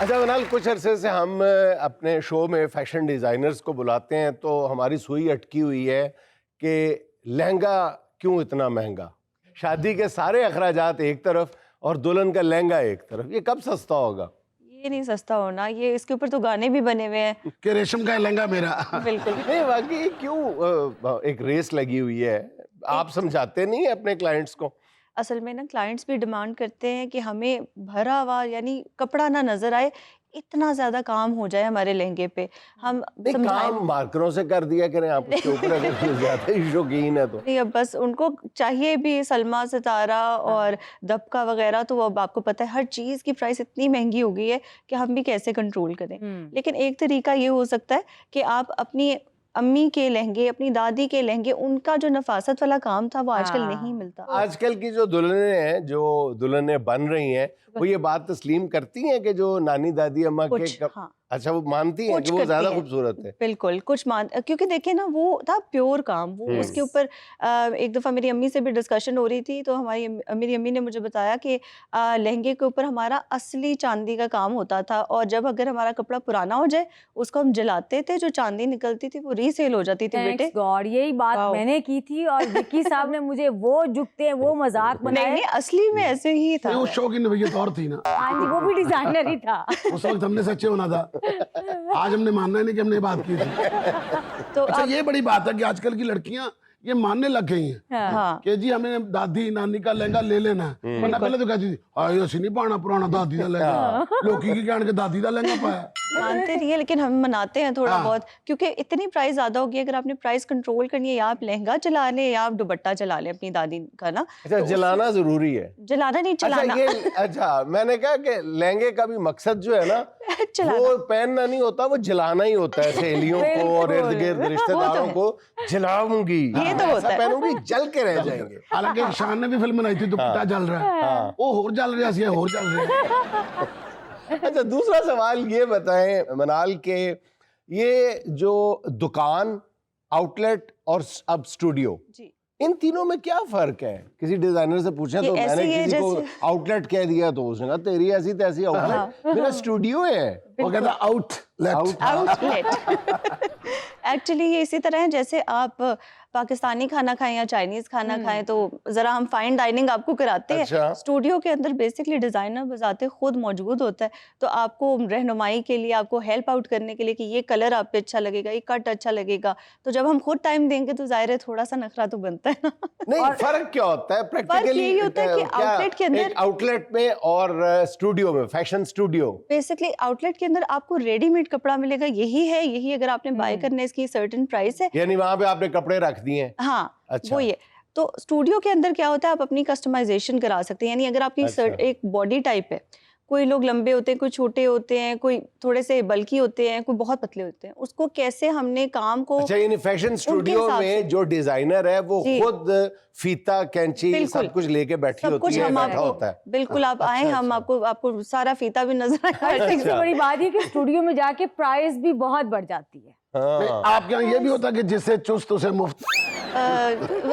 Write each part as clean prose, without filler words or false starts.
अच्छा मनाल, कुछ अरसे से हम अपने शो में फैशन डिज़ाइनर्स को बुलाते हैं तो हमारी सुई अटकी हुई है कि लहंगा क्यों इतना महंगा। शादी के सारे अखराजात एक तरफ और दुल्हन का लहंगा एक तरफ, ये कब सस्ता होगा? ये नहीं सस्ता होना, ये इसके ऊपर तो गाने भी बने हुए हैं कि रेशम का लहंगा मेरा। बिल्कुल। नहीं वाकई क्यों एक रेस लगी हुई है, आप समझाते नहीं है अपने क्लाइंट्स को? असल में ना क्लाइंट्स भी डिमांड करते हैं कि हमें भरा हुआ यानी कपड़ा ना नजर आए, इतना ज्यादा काम हो जाए हमारे लहंगे पे। हम नहीं, काम मार्करों से कर दिया करें आप उसके ऊपर, अगर कोई ज्यादा ही शौकीन है तो। नहीं, अब बस उनको चाहिए भी सलमा सितारा और दबका वगैरह, तो अब आपको पता है हर चीज़ की प्राइस इतनी महंगी हो गई है कि हम भी कैसे कंट्रोल करें। लेकिन एक तरीका ये हो सकता है कि आप अपनी अम्मी के लहंगे, अपनी दादी के लहंगे, उनका जो नफासत वाला काम था वो आजकल नहीं मिलता। आजकल की जो दुल्हनें हैं, जो दुल्हनें बन रही हैं, वो ये बात तस्लीम करती हैं कि जो नानी दादी अम्मा के हाँ। अच्छा, वो मानती हैं कि वो ज्यादा खूबसूरत है? बिल्कुल, कुछ क्योंकि देखिए ना, वो था प्योर काम, वो उसके ऊपर एक दफ़ा मेरी अम्मी से भी डिस्कशन हो रही थी, तो मेरी अम्मी ने मुझे बताया कि लहंगे के ऊपर हमारा असली चांदी का काम होता था, और जब अगर हमारा कपड़ा पुराना हो जाए उसको हम जलाते थे, जो चांदी निकलती थी वो रीसेल हो जाती थी। बेटे गॉड, यही बात मैंने की थी और विक्की साहब ने मुझे वो जुगते वो मजाक बनाया। नहीं, असली में ऐसे ही था। उस शो की नवैयत और थी ना। हाँ जी, वो भी डिजाइनर ही था। उस वक्त हमने सच्चे होना था, आज हमने मानना ही नहीं कि हमने ये बात की थी। तो अच्छा, ये बड़ी बात है कि आजकल की लड़कियां ये मानने लग गई हैं हाँ। कि जी हमें दादी नानी का लहंगा ले लेना है। वरना पहले तो कहती थी हाय असि नहीं पाना पुराना दादी का लहंगा, लोकी की कहने के दादी का लहंगा पाया। मानते नहीं है, लेकिन हम मनाते हैं थोड़ा बहुत, क्योंकि इतनी प्राइस ज्यादा होगी। अगर आपने प्राइस कंट्रोल करनी है, या आप लहंगा चला लें या आप दुपट्टा चला लें अपनी दादी का ना। अच्छा, जलाना जरूरी है? जलाना नहीं, चलाना। अच्छा, मैंने कहा कि लहंगे का भी मकसद जो है ना, वो पहनना नहीं होता, वो जलाना ही होता है। सहेलियों को और इर्द गिर्द रिश्तेदारों को जलाऊंगी, ये तो होता है। पहनूंगी, जल के रह जाएंगे। हालांकि शान ने भी फिल्म बनाई थी दुपट्टा जल रहा है, वो होर जल रहा है, होर जल रहा है। अच्छा, दूसरा सवाल ये बताएं मनाल के, ये जो दुकान, आउटलेट और अब स्टूडियो, इन तीनों में क्या फर्क है? किसी डिजाइनर से पूछे तो मैंने किसी को आउटलेट कह दिया तो उसने कहा तेरी ऐसी तैसी आउटलेट, मेरा स्टूडियो है। वो कहता आउटलेट। एक्चुअली ये इसी तरह है जैसे आप पाकिस्तानी खाना खाएं या चाइनीज खाना खाएं, तो जरा हम फाइन डाइनिंग आपको कराते हैं। अच्छा। स्टूडियो के अंदर बेसिकली डिजाइनर बजाते खुद मौजूद होता है, तो आपको रहनुमाई के लिए, आपको हेल्प आउट करने के लिए कि ये कलर आप पे अच्छा लगेगा, ये कट अच्छा लगेगा। तो जब हम खुद टाइम देंगे तो जाहिर है थोड़ा सा नखरा तो बनता है ना। नहीं, फर्क क्या होता है प्रैक्टिकली? यही होता है कि आउटलेट के अंदर, आउटलेट में और स्टूडियो में, फैशन स्टूडियो, बेसिकली आउटलेट के अंदर आपको रेडीमेड कपड़ा मिलेगा, यही है, यही अगर आपने बाय करना है, इसकी सर्टेन प्राइस है, यानी वहां पे आपने कपड़े रख दिए हैं। हाँ। अच्छा। वो ये तो स्टूडियो के अंदर क्या होता है, आप अपनी कस्टमाइजेशन करा सकते हैं। यानी अगर आपकी एक बॉडी टाइप है, कोई लोग लंबे होते हैं, कोई छोटे होते हैं, कोई थोड़े से बल्की होते हैं, कोई बहुत पतले होते हैं, उसको कैसे हमने काम को। अच्छा, यानी फैशन स्टूडियो में जो डिजाइनर है वो खुद फीता, कैंची सब कुछ लेके बैठी होती है, बैठा होता है। बिल्कुल, आप आए, हम आपको सारा फीता भी नजर आएगा। सबसे बड़ी बात ये कि स्टूडियो में जाके प्राइस भी बहुत बढ़ जाती है। आपके यहाँ ये भी होता है कि जिससे चुस्त उसे मुफ्त?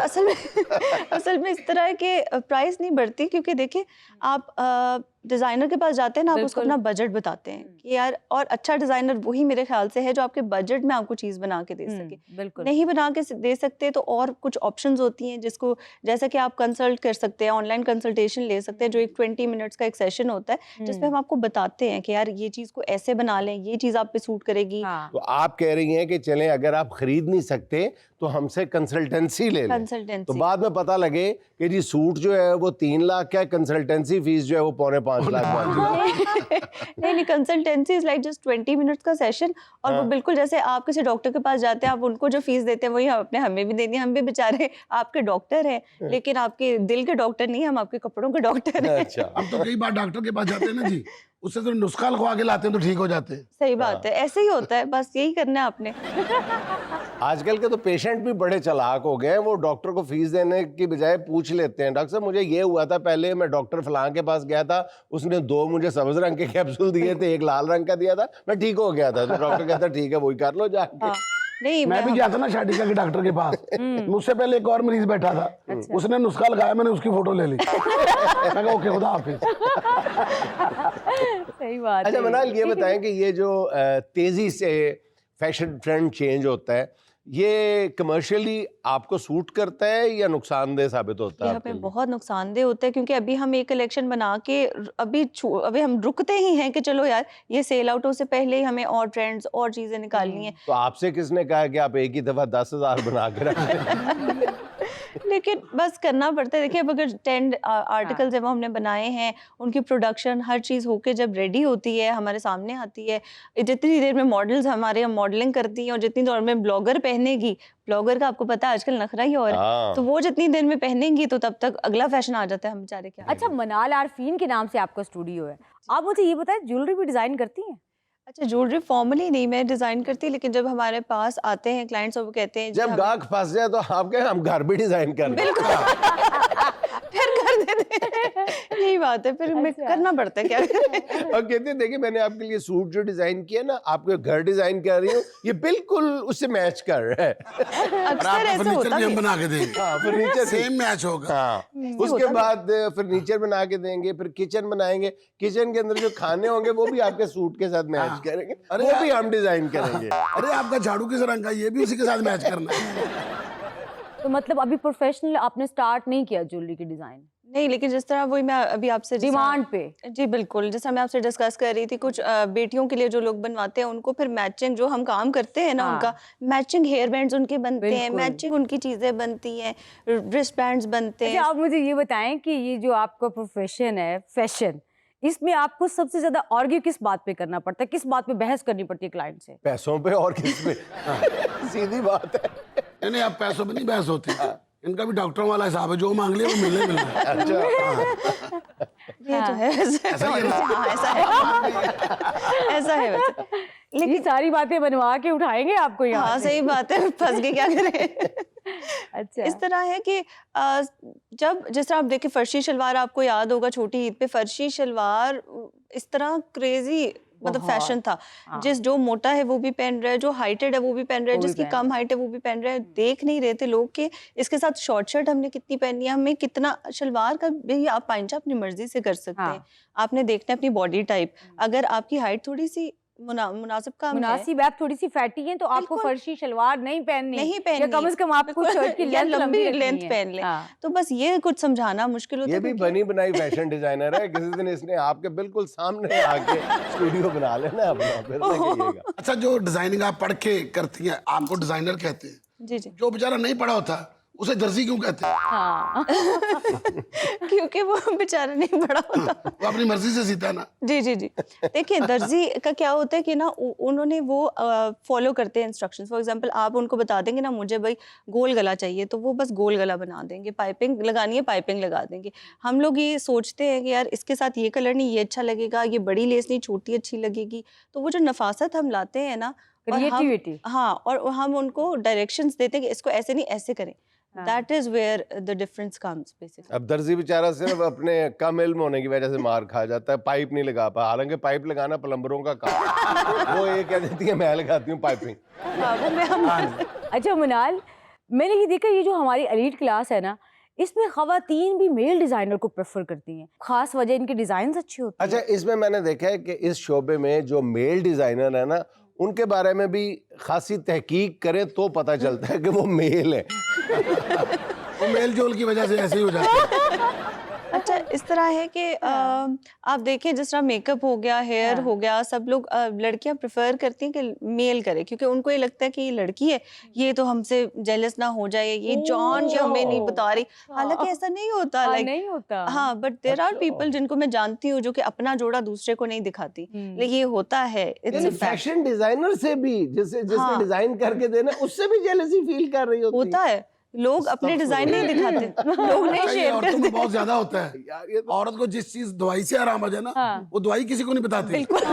असल में इस तरह है कि प्राइस नहीं बढ़ती, क्योंकि देखिए आप डिजाइनर के पास जाते हैं ना, आप उसको अपना बजट बताते हैं कि यार, और अच्छा डिजाइनर वही मेरे ख्याल से है जो आपके बजट में आपको चीज बना के दे सके। नहीं बना के दे सकते तो और कुछ ऑप्शंस होती हैं, जिसको जैसा कि आप कंसल्ट कर सकते हैं, ऑनलाइन कंसल्टेशन ले सकते हैं, जो एक 20 मिनट्स का एक सेशन होता है जिसमें हम आपको बताते हैं कि यार ये चीज को ऐसे बना लें, ये चीज आप पे सूट करेगी। तो आप कह रही हैं कि चलें, अगर आप खरीद नहीं सकते तो हमसे कंसल्टेंसी ले लें, तो बाद में पता लगे कि जी सूट जो है वो 3 लाख का है, कंसल्टेंसी फीस जो है वो 4.5 लाख। नहीं, consultancy is like just 20 minutes का सेशन, और वो बिल्कुल जैसे आप किसी डॉक्टर के पास जाते हैं, आप उनको जो फीस देते हैं वही हमें भी देनी है। हम भी बेचारे आपके डॉक्टर हैं, लेकिन आपके दिल के डॉक्टर नहीं, हम आपके कपड़ों के डॉक्टर हैं। अच्छा। हम तो कई बार डॉक्टर के पास जाते हैं ना जी, उससे तो नुस्खा लिखवा के लाते हैं तो ठीक हो जाते हैं। सही बात है, ऐसे ही होता है, बस यही करना है आपने। आजकल के तो पेशेंट भी बड़े चालाक हो गए हैं, वो डॉक्टर को फीस देने की बजाय पूछ लेते हैं, डॉक्टर साहब मुझे ये हुआ था, पहले मैं डॉक्टर फलां के पास गया था, उसने 2 मुझे सब्ज रंग के कैप्सूल दिए थे, 1 लाल रंग का दिया था, मैं ठीक हो गया था। तो डॉक्टर कहता ठीक है, वही कर लो जाके। नहीं, मैं भी गया था ना शादी के डॉक्टर के पास, मुझसे पहले एक और मरीज बैठा था, उसने नुस्खा लगाया, मैंने उसकी फोटो ले ली। मैं कहा ओके, खुदा हाफिज। सही बात अच्छा है। मनाल, ये बताएं कि ये जो तेजी से फैशन ट्रेंड चेंज होता है, ये कमर्शियली आपको सूट करता है या नुकसानदेह साबित होता है ये आपके हमें लिए? बहुत नुकसानदेह होता है, क्योंकि अभी हम एक कलेक्शन बना के अभी हम रुकते ही हैं कि चलो यार ये सेल आउट हो से पहले ही हमें और ट्रेंड्स और चीजें निकालनी है। तो आपसे किसने कहा कि आप एक ही दफा 10,000 बना के रखें? लेकिन बस करना पड़ता है। देखिए, अब अगर 10 आर्टिकल्स है वो हमने बनाए हैं, उनकी प्रोडक्शन हर चीज़ होके जब रेडी होती है, हमारे सामने आती है, जितनी देर में मॉडल्स हमारे यहाँ मॉडलिंग करती हैं और जितनी देर में ब्लॉगर पहनेगी, ब्लॉगर का आपको पता है आजकल नखरा ही और है, हाँ। तो वो जितनी देर में पहनेंगी तो तब तक अगला फैशन आ जाता है, हम बेचारे क्या। अच्छा, मनाल आरफीन के नाम से आपका स्टूडियो है, आप मुझे ये बताएं ज्वेलरी भी डिजाइन करती हैं? अच्छा, ज्वेलरी फॉर्मली नहीं मैं डिजाइन करती, लेकिन जब हमारे पास आते हैं क्लाइंट्स और वो कहते हैं जी जब हमें- गाहक फंस जाए तो आप कहें हम घर भी डिजाइन कर दें। फिर कर देते हैं। यही बात है, फिर हमें अच्छा। करना पड़ता है, क्या करें। और कहते हैं देखिए मैंने आपके लिए सूट जो डिजाइन किया ना, आपके घर डिजाइन कर रही हूँ, ये बिल्कुल उससे मैच कर रहा है। और अक्सर आपका ऐसा फर्नीचर होता भी हम है। बना के देंगे, हाँ, फर्नीचर सेम मैच होगा। हाँ, उसके बाद फर्नीचर बना के देंगे, फिर किचन बनाएंगे, किचन के अंदर जो खाने होंगे वो भी आपके सूट के साथ मैच करेंगे, अरे वो भी हम डिजाइन करेंगे। अरे आपका झाड़ू किस रंग का, ये भी उसी के साथ मैच करना है। तो मतलब अभी प्रोफेशनल आपने स्टार्ट नहीं किया ज्वेलरी की डिजाइन? नहीं, लेकिन जिस तरह वही मैं अभी आपसे डिमांड पे? जी बिल्कुल, जैसा मैं आपसे डिस्कस कर रही थी, कुछ बेटियों के लिए जो लोग बनवाते हैं उनको फिर मैचिंग जो हम काम करते हैं ना, हाँ। उनका मैचिंग हेयर बैंड्स उनके बनते हैं, बिल्कुल। मैचिंग उनकी चीजें बनती हैं, रिस्ट बैंड्स बनते अच्छा, हैं। आप मुझे ये बताएं कि ये जो आपका प्रोफेशन है फैशन, इसमें आपको सबसे ज्यादा आर्ग्यू किस बात पे करना पड़ता है, किस बात पे बहस करनी पड़ती है क्लाइंट से? पैसों पे और किस पे? सीधी बात है। नहीं, आप पैसों में नहीं बहस होती, इनका भी डॉक्टरों वाला हिसाब है, जो मांग लिया वो मिलने मिलना है। अच्छा, ये तो है वैसे। ऐसा ही है ना? हाँ, ऐसा है। ऐसा है वैसे। लेकिन सारी बातें बनवा के उठाएंगे आपको यहाँ हाँ, से। सही बात है, फंस गए, क्या करें। अच्छा, इस तरह है कि जब जिस तरह आप देखिए फर्शी शलवार, आपको याद होगा छोटी ईद पे फर्शी शलवार इस तरह क्रेजी मतलब बहुत। फैशन था। हाँ। जिस जो मोटा है वो भी पहन रहा है, जो हाइटेड है वो भी पहन रहा है, वो भी जिसकी पहन कम हाइट है वो भी पहन रहा है। देख नहीं रहे थे लोग कि इसके साथ शॉर्ट शर्ट हमने कितनी पहनी है, हमें कितना शलवार का भी आप पांचा अपनी मर्जी से कर सकते हैं। हाँ। आपने देखना है अपनी बॉडी टाइप, अगर आपकी हाइट थोड़ी सी मुनासिब कम है, मुनासिब आप थोड़ी सी फैटी हैं तो आपको बिल्कुल। फर्शी शलवार नहीं पहननी, नहीं पहननी, या कम से कम आपको शर्ट की या लेंथ लंबी रखनी लेंथ है। पहन ले। हाँ। तो बस ये कुछ समझाना मुश्किल होता ये है, भी क्योंकि- बनी बनाई फैशन डिजाइनर है। किसी दिन इसने आपके बिल्कुल सामने आके स्टूडियो बना लेना अपना, फिर देखिएगा। अच्छा, जो डिजाइनिंग आप पढ़ के करती हैं, आपको डिजाइनर कहते हैं, जी जी। जो बेचारा नहीं पढ़ा होता उसे दर्जी क्यों कहते हैं? हाँ। क्योंकि वो बेचारा नहीं बड़ा होता। वो अपनी मर्जी से सीता है ना। जी जी जी। देखिए, दर्जी का क्या होता है कि ना उन्होंने वो फॉलो करते हैं इंस्ट्रक्शंस। फॉर एग्जांपल आप उनको बता देंगे ना मुझे भाई गोल गला चाहिए, तो वो बस गोल गला बना देंगे। पाइपिंग लगानी है, पाइपिंग लगा देंगे। हम लोग ये सोचते हैं कि यार इसके साथ ये कलर नहीं, ये अच्छा लगेगा, ये बड़ी लेस नहीं, छोटी अच्छी लगेगी। तो वो जो नफासत हम लाते हैं ना, और हम- क्रिएटिविटी। हाँ, और हम उनको डायरेक्शंस देते हैं कि इसको ऐसे नहीं ऐसे करें। हाँ। That is where the difference comes basically. अब दर्जी बेचारा सिर्फ अपने कम इल्म होने की वजह से मार खा जाता है, पाइप नहीं लगा पा। हालांकि पाइप लगाना प्लम्बरों का काम है। वो ये कह देती है मैं लगाती हूँ पाइपिंग। हाँ, वो मैं हम अच्छा मनाल, मैंने ये देखा ये जो हमारी एलीट क्लास है ना, इसमें खवातीन भी मेल डिजाइनर को प्रेफर करती हैं। खास वजह इनके डिजाइन अच्छे होते हैं। अच्छा, इसमें मैंने देखा है कि इस शोबे में जो मेल डिजाइनर है ना, उनके बारे में भी खासी तहकीक करें तो पता चलता है कि वो मेल है। वो मेल जोल की वजह से ऐसे ही हो जाता है। अच्छा, इस तरह है कि आप देखें जिस तरह मेकअप हो गया, हेयर हाँ। हो गया, सब लोग लड़कियां प्रेफर करती हैं कि मेल करे, क्योंकि उनको ये लगता है कि ये लड़की है, ये तो हमसे जेलस ना हो जाए, ये जान के हमें नहीं बता रही। हालांकि ऐसा नहीं होता। हाँ, लाइक नहीं होता। हाँ, बट देयर आर पीपल जिनको मैं जानती हूँ जो कि अपना जोड़ा दूसरे को नहीं दिखाती, लेकिन ये होता है। It's a fact. Fashion designer से भी जिसने हाँ। डिजाइन करके देना उससे भी जेलसी फील कर रही होती होता है, लोग अपने डिजाइन नहीं दिखाते, लोग नहीं अच्छा, ये शेयर औरतों को करते। बहुत ज्यादा होता है। यार ये तो औरत को जिस चीज दवाई से आराम आ जाए ना, हाँ। वो दवाई किसी को नहीं बताती। बिल्कुल।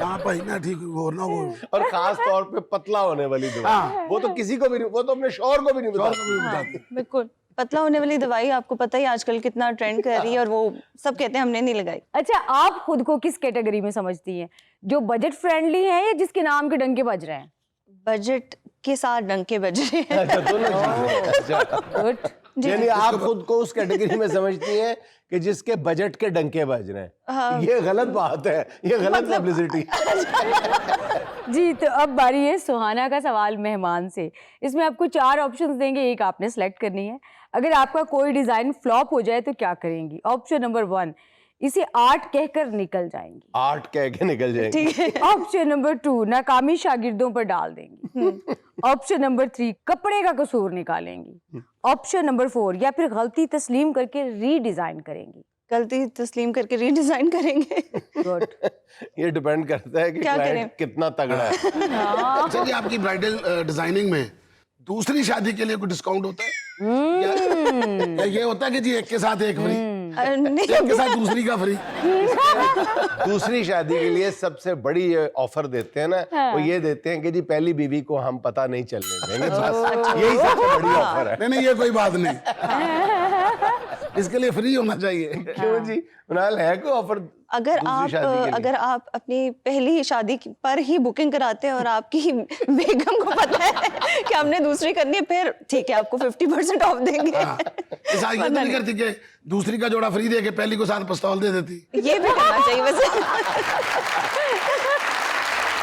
हाँ भाई ना, ठीक हो ना वो। और खास तौर पे पतला होने वाली दवा, हाँ। वो तो किसी को भी नहीं, वो तो अपने शौहर को भी नहीं और बताती। को भी बताती। बिल्कुल, पतला होने वाली दवाई आपको पता ही आजकल कितना ट्रेंड कर रही है, और वो सब कहते हैं हमने नहीं लगाई। अच्छा, आप खुद को किस कैटेगरी में समझती हैं, जो बजट फ्रेंडली है या जिसके नाम के डंके बज रहे हैं? बजट के साथ डंके बज रहे हैं। अच्छा, दोनों चीजें। अच्छा, गुड। यानी आप खुद को उस कैटेगरी में समझती हैं कि जिसके बजट के डंके बज रहे हैं। हाँ। ये गलत बात है, ये गलत पब्लिसिटी। जी, तो अब बारी है सुहाना का सवाल मेहमान से। इसमें आपको 4 ऑप्शंस देंगे, एक आपने सेलेक्ट करनी है। अगर आपका कोई डिजाइन फ्लॉप हो जाए तो क्या करेंगी? ऑप्शन नंबर 1, इसे आर्ट कहकर निकल जाएंगी। आर्ट कह के निकल जाएंगे। ठीक है। ऑप्शन नंबर 2, नाकामी शागिर्दों पर डाल देंगी। ऑप्शन नंबर 3, कपड़े का कसूर निकालेंगी। ऑप्शन नंबर 4, या फिर गलती तस्लीम करके रीडिजाइन करेंगी। गलती तस्लीम करके रीडिजाइन करेंगे। गुड। ये डिपेंड करता है कि क्या क्लाइंट करें? कितना तगड़ा है। अच्छा जी, आपकी ब्राइडल डिजाइनिंग में दूसरी शादी के लिए कोई डिस्काउंट होता है? या ये होता है कि जी एक के साथ एक फ्री, नहीं, एक के साथ दूसरी का फ्री? दूसरी शादी के लिए सबसे बड़ी ऑफर देते हैं ना, वो ये देते हैं कि जी पहली बीवी को हम पता नहीं चलने देंगे, बस यही सबसे बड़ी ऑफर है। नहीं ये कोई बात नहीं, इसके लिए फ्री होना चाहिए। क्यों जी, मनाल है कोई ऑफर? अगर आप अपनी पहली शादी पर ही बुकिंग कराते हैं और आपकी बेगम को पता है कि हमने दूसरी करनी है, फिर ठीक है, आपको 50% ऑफ देंगे। इस आगे तो नहीं करती कि दूसरी का जोड़ा फ्री दे के पहली को साथ पिस्तौल दे देती? ये भी करना चाहिए वैसे।